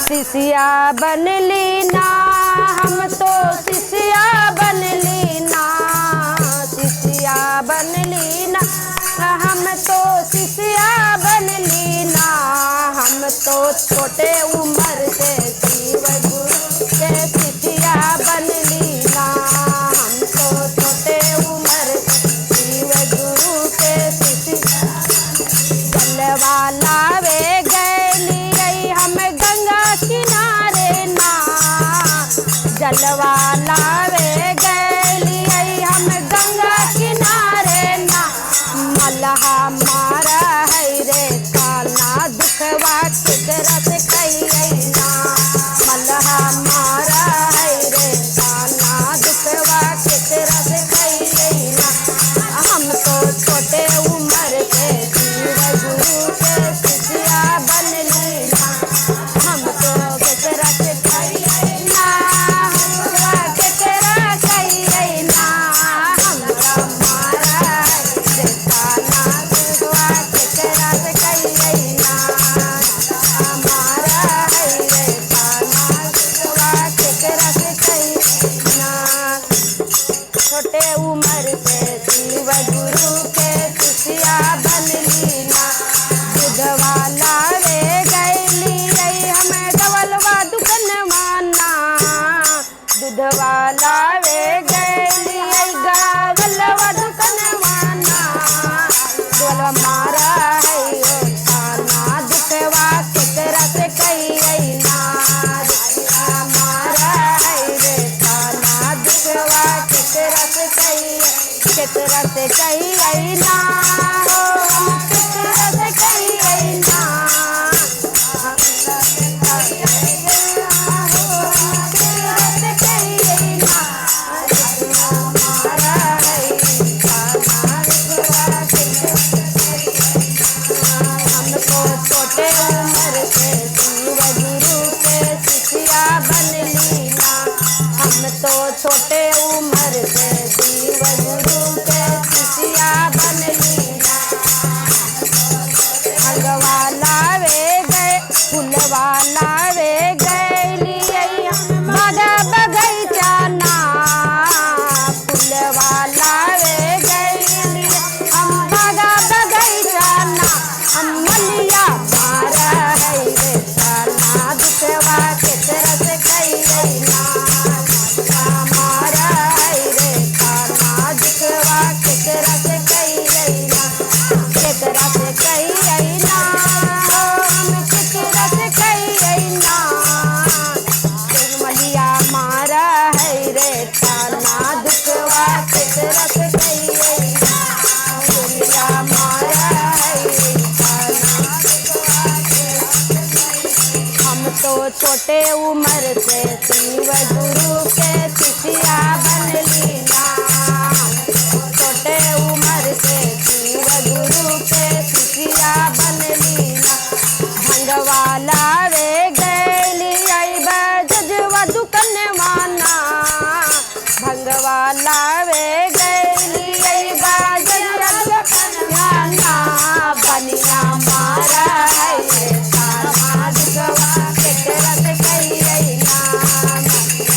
शिष्या बन लीना हम तो शिष्या बन लीना, शिष्या बन लीना हम तो शिष्या बन लीना। हम तो छोटे उम्र से शिव गुरु के शिष्या बन लीना, हम तो छोटे उम्र से शिव गुरु के शिष्या। जलवा लावे गए हम गंगा किनारे ना, जलवा लावे गए हम गंगा किनारे ना। मलहा मारा है रे काला दुखवा केकरा से कहियना, मलहा मारा है रे काला दुखवा केकरा से कहियना। हम तो छोटे उम्र से शिव गुरु के शिष्या बन लीना, हम तो केकरा से कहियना, हमरा केकरा कहियना। हमरा मारा है रे काला दुखवा केकरा से कहियना, हमारा है रे काला दुखवा केकरा से कहियना। छोटे उम्र से शिव गुरु के शिष्या बन लीना। दूधवा लावे गैली हमें डबलवा दुकनवाना, दूधवा लावे गैली गावलवा दुकनवाना। डोलवा मारा है ओ काना दुखवा केकरा से कहियना, मारा है रे काना दुखवा केकरा से कहियना, केकरा से कहियना, केकरा से कहियना। हमको छोटे उम्र से शिव गुरु के शिष्या बन लीना, हम तो छोटे उम्र से शिव गुरु के शिष्या बन लीना। भगवा लावे गए फूलवा लावे गैली बागा बगैचा ना, फूलवा लावे गैली हम बागा बगैचा ना। हम मलिया मारा है रे काला दुखवा केकरा से कहियना, मारा है रे काला दुखवा केकरा से कहियना, केकरा से कहियना, हम केकरा से कहियना। मलिया मारा है रे काला दुखवा केकरा से कहियना, मलिया मारा है रे काला दुखवा केकरा। हम तो छोटे उम्र से शिव गुरु के शिष्या बन लीना, छोटे उम्र से शिव गुरु के शिष्या बन लीना। भंगवा लावे गैली जजवा दुकनवाना, भंगवा लावे गैली जजवा दुकनवाना। बनिया मारा है रे काला दुखवा केकरा से कहियना,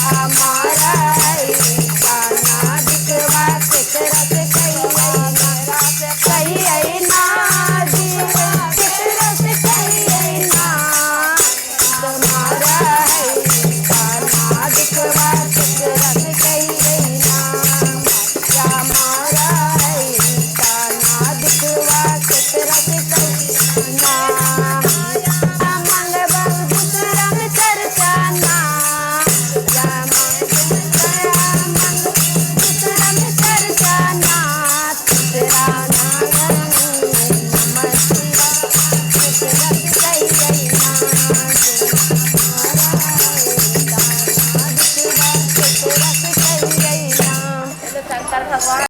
हमारा है रे काला दुखवा केकरा से कहियना, कहियना जी केकरा से कहियना। तुम्हारा